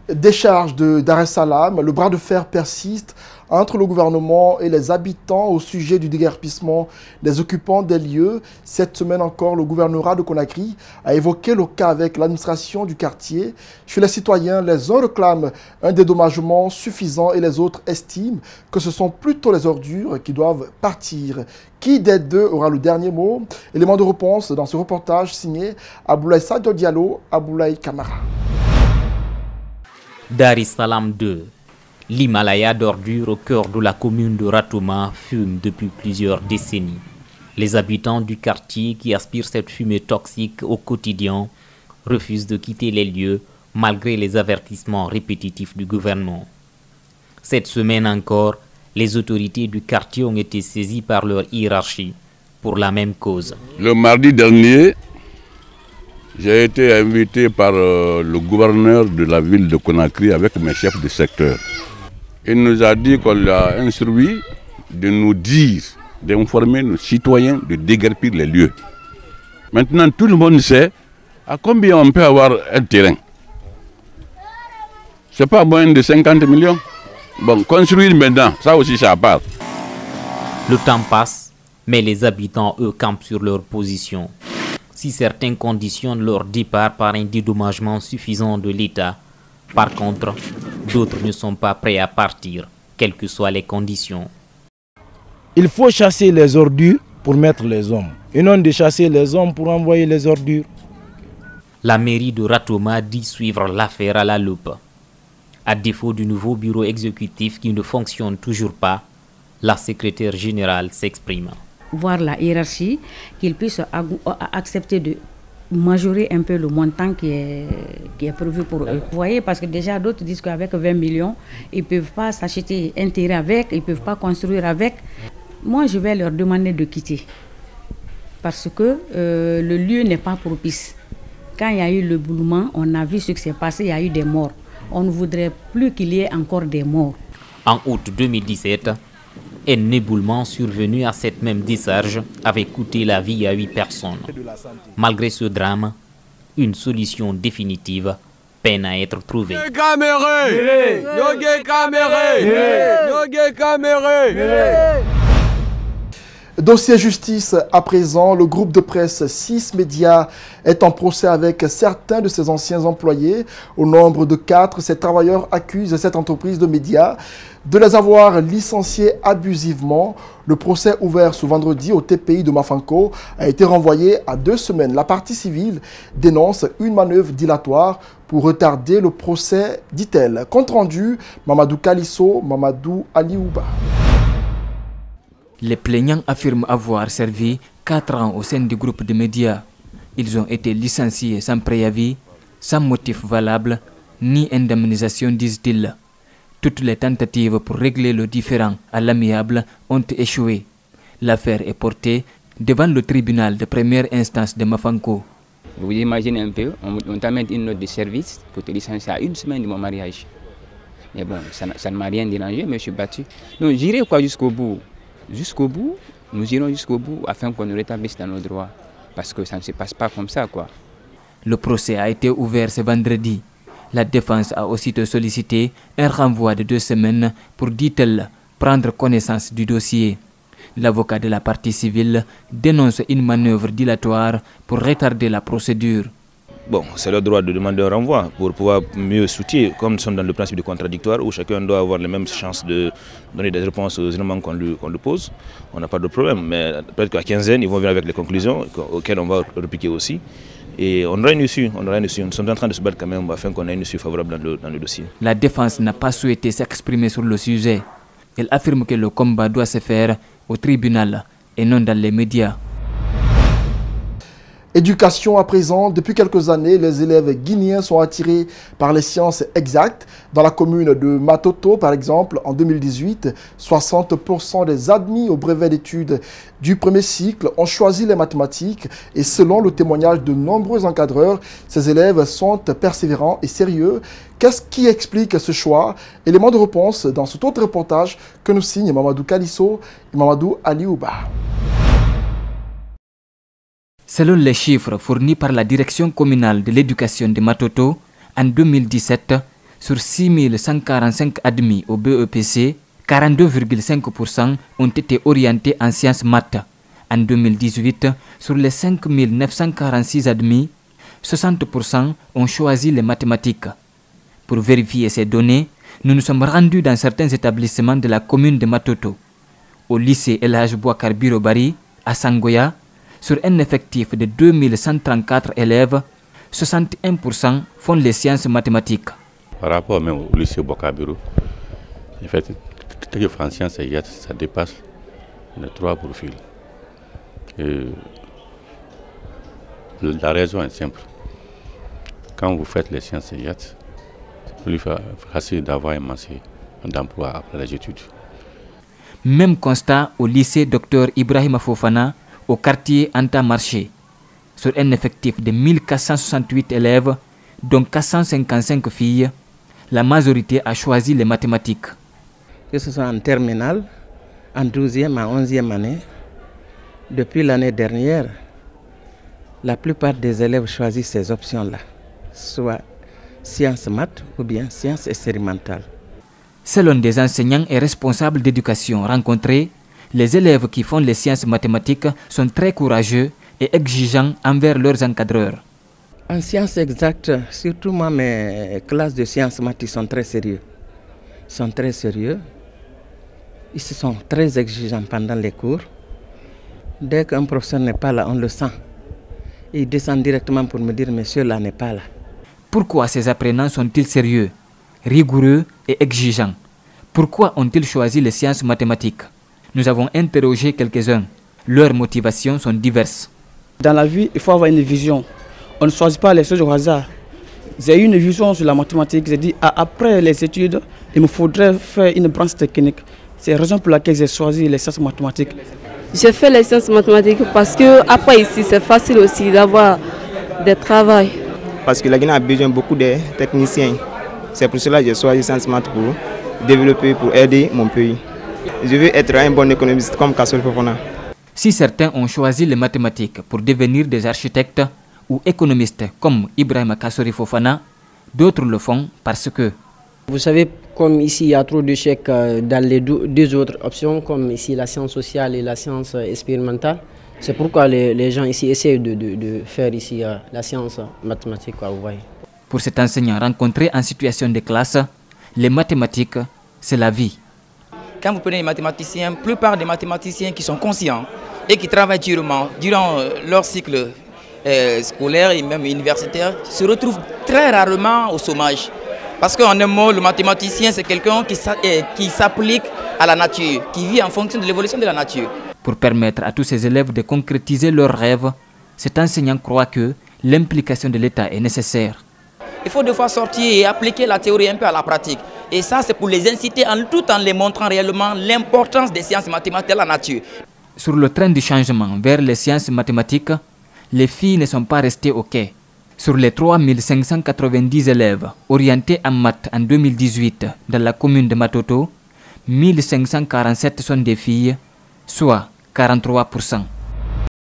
Décharge de Dar es Salaam, le bras de fer persiste entre le gouvernement et les habitants au sujet du déguerpissement des occupants des lieux. Cette semaine encore, le gouvernorat de Conakry a évoqué le cas avec l'administration du quartier. Chez les citoyens, les uns réclament un dédommagement suffisant et les autres estiment que ce sont plutôt les ordures qui doivent partir. Qui des deux aura le dernier mot? Élément de réponse dans ce reportage signé Aboulaye Sadio Diallo, Aboulaye Kamara. Dar es Salaam 2. L'Himalaya d'ordures au cœur de la commune de Ratouma fume depuis plusieurs décennies. Les habitants du quartier qui aspirent cette fumée toxique au quotidien refusent de quitter les lieux malgré les avertissements répétitifs du gouvernement. Cette semaine encore, les autorités du quartier ont été saisies par leur hiérarchie pour la même cause. Le mardi dernier, j'ai été invité par le gouverneur de la ville de Conakry avec mes chefs de secteur. Il nous a dit qu'on l'a instruit de nous dire, d'informer nos citoyens de déguerpir les lieux. Maintenant, tout le monde sait à combien on peut avoir un terrain. C'est pas moins de 50 millions. Bon, construire maintenant, ça aussi ça part. Le temps passe, mais les habitants, eux, campent sur leur position. Si certains conditionnent leur départ par un dédommagement suffisant de l'État, par contre, d'autres ne sont pas prêts à partir, quelles que soient les conditions. Il faut chasser les ordures pour mettre les hommes, et non de chasser les hommes pour envoyer les ordures. La mairie de Ratouma dit suivre l'affaire à la loupe. À défaut du nouveau bureau exécutif qui ne fonctionne toujours pas, la secrétaire générale s'exprime. Voir la hiérarchie, qu'ils puissent accepter de majorer un peu le montant qui est prévu pour eux. Vous voyez, parce que déjà d'autres disent qu'avec 20 millions, ils ne peuvent pas s'acheter un terrain avec, ils ne peuvent pas construire avec. Moi, je vais leur demander de quitter. Parce que le lieu n'est pas propice. Quand il y a eu le boulement, on a vu ce qui s'est passé, il y a eu des morts. On ne voudrait plus qu'il y ait encore des morts. En août 2017, un éboulement survenu à cette même décharge avait coûté la vie à 8 personnes. Malgré ce drame, une solution définitive peine à être trouvée. Dossier justice à présent, le groupe de presse 6 Médias est en procès avec certains de ses anciens employés. Au nombre de 4, ces travailleurs accusent cette entreprise de médias de les avoir licenciés abusivement. Le procès ouvert ce vendredi au TPI de Mafanko a été renvoyé à 2 semaines. La partie civile dénonce une manœuvre dilatoire pour retarder le procès, dit-elle. Compte rendu, Mamadou Kalisso, Mamadou Aliouba. Les plaignants affirment avoir servi 4 ans au sein du groupe de médias. Ils ont été licenciés sans préavis, sans motif valable, ni indemnisation, disent-ils. Toutes les tentatives pour régler le différend à l'amiable ont échoué. L'affaire est portée devant le tribunal de première instance de Mafanko. Vous imaginez un peu, on t'amène une note de service pour te licencier à 1 semaine de mon mariage. Mais bon, ça ne m'a rien dérangé, mais je suis battu. Donc j'irai jusqu'au bout. Jusqu'au bout, nous irons jusqu'au bout afin qu'on nous rétablisse dans nos droits. Parce que ça ne se passe pas comme ça, quoi. Le procès a été ouvert ce vendredi. La défense a aussitôt sollicité un renvoi de 2 semaines pour, dit-elle, prendre connaissance du dossier. L'avocat de la partie civile dénonce une manœuvre dilatoire pour retarder la procédure. Bon, c'est le droit de demander un renvoi pour pouvoir mieux soutenir, comme nous sommes dans le principe du contradictoire où chacun doit avoir les mêmes chances de donner des réponses aux éléments qu'on lui pose. On n'a pas de problème, mais peut-être qu'à 15 ils vont venir avec les conclusions auxquelles on va répliquer aussi. Et on aura une issue, Nous sommes en train de se battre quand même afin qu'on ait une issue favorable dans le dossier. La défense n'a pas souhaité s'exprimer sur le sujet. Elle affirme que le combat doit se faire au tribunal et non dans les médias. Éducation à présent, depuis quelques années, les élèves guinéens sont attirés par les sciences exactes. Dans la commune de Matoto, par exemple, en 2018, 60% des admis au brevet d'études du premier cycle ont choisi les mathématiques et selon le témoignage de nombreux encadreurs, ces élèves sont persévérants et sérieux. Qu'est-ce qui explique ce choix? Élément de réponse dans cet autre reportage que nous signent Mamadou Kalisso et Mamadou Aliouba. Selon les chiffres fournis par la direction communale de l'éducation de Matoto, en 2017, Sur 6145 admis au BEPC, 42,5% ont été orientés en sciences maths. En 2018, sur les 5946 admis, 60% ont choisi les mathématiques. Pour vérifier ces données, nous nous sommes rendus dans certains établissements de la commune de Matoto. Au lycée El Hadj Bouakar Birobari, à Sangoya, sur un effectif de 2134 élèves, 61% font les sciences mathématiques. Par rapport même au lycée Bouakar Biro, en fait, en sciences et yachts, ça dépasse les 3 profils. Et la raison est simple. Quand vous faites les sciences et yachts, c'est plus facile d'avoir un marché d'emploi après les études. Même constat au lycée Dr Ibrahima Fofana, au quartier Anta Marché. Sur un effectif de 1468 élèves, dont 455 filles, la majorité a choisi les mathématiques. Que ce soit en terminale, en 12e, en 11e année, depuis l'année dernière, la plupart des élèves choisissent ces options-là, soit sciences maths ou bien sciences expérimentales. Selon des enseignants et responsables d'éducation rencontrés, les élèves qui font les sciences mathématiques sont très courageux et exigeants envers leurs encadreurs. En sciences exactes, surtout moi, mes classes de sciences maths, ils sont très sérieux. Ils sont très sérieux. Ils sont très exigeants pendant les cours. Dès qu'un professeur n'est pas là, on le sent. Ils descendent directement pour me dire, monsieur là n'est pas là. Pourquoi ces apprenants sont-ils sérieux, rigoureux et exigeants? Pourquoi ont-ils choisi les sciences mathématiques? Nous avons interrogé quelques-uns. Leurs motivations sont diverses. Dans la vie, il faut avoir une vision. On ne choisit pas les choses au hasard. J'ai eu une vision sur la mathématique. J'ai dit, après les études, il me faudrait faire une branche technique. C'est la raison pour laquelle j'ai choisi les sciences mathématiques. J'ai fait les sciences mathématiques parce que après ici, c'est facile aussi d'avoir des travail. Parce que la Guinée a besoin beaucoup de techniciens. C'est pour cela que j'ai choisi les sciences mathématiques pour développer, pour aider mon pays. Je veux être un bon économiste comme Kassori Fofana. Si certains ont choisi les mathématiques pour devenir des architectes ou économistes comme Ibrahima Kassori Fofana, d'autres le font parce que... Vous savez, comme ici il y a trop d'échecs dans les deux autres options, comme ici la science sociale et la science expérimentale, c'est pourquoi les gens ici essaient de faire ici la science mathématique, quoi, vous voyez. Pour cet enseignant rencontré en situation de classe, les mathématiques, c'est la vie. Quand vous prenez les mathématiciens, la plupart des mathématiciens qui sont conscients et qui travaillent durement durant leur cycle scolaire et même universitaire se retrouvent très rarement au chômage. Parce qu'en un mot, le mathématicien, c'est quelqu'un qui s'applique à la nature, qui vit en fonction de l'évolution de la nature. Pour permettre à tous ces élèves de concrétiser leurs rêves, cet enseignant croit que l'implication de l'État est nécessaire. Il faut des fois sortir et appliquer la théorie un peu à la pratique. Et ça, c'est pour les inciter tout en les montrant réellement l'importance des sciences mathématiques de la nature. Sur le train du changement vers les sciences mathématiques, les filles ne sont pas restées au quai. Sur les 3590 élèves orientés en maths en 2018 dans la commune de Matoto, 1547 sont des filles, soit 43%.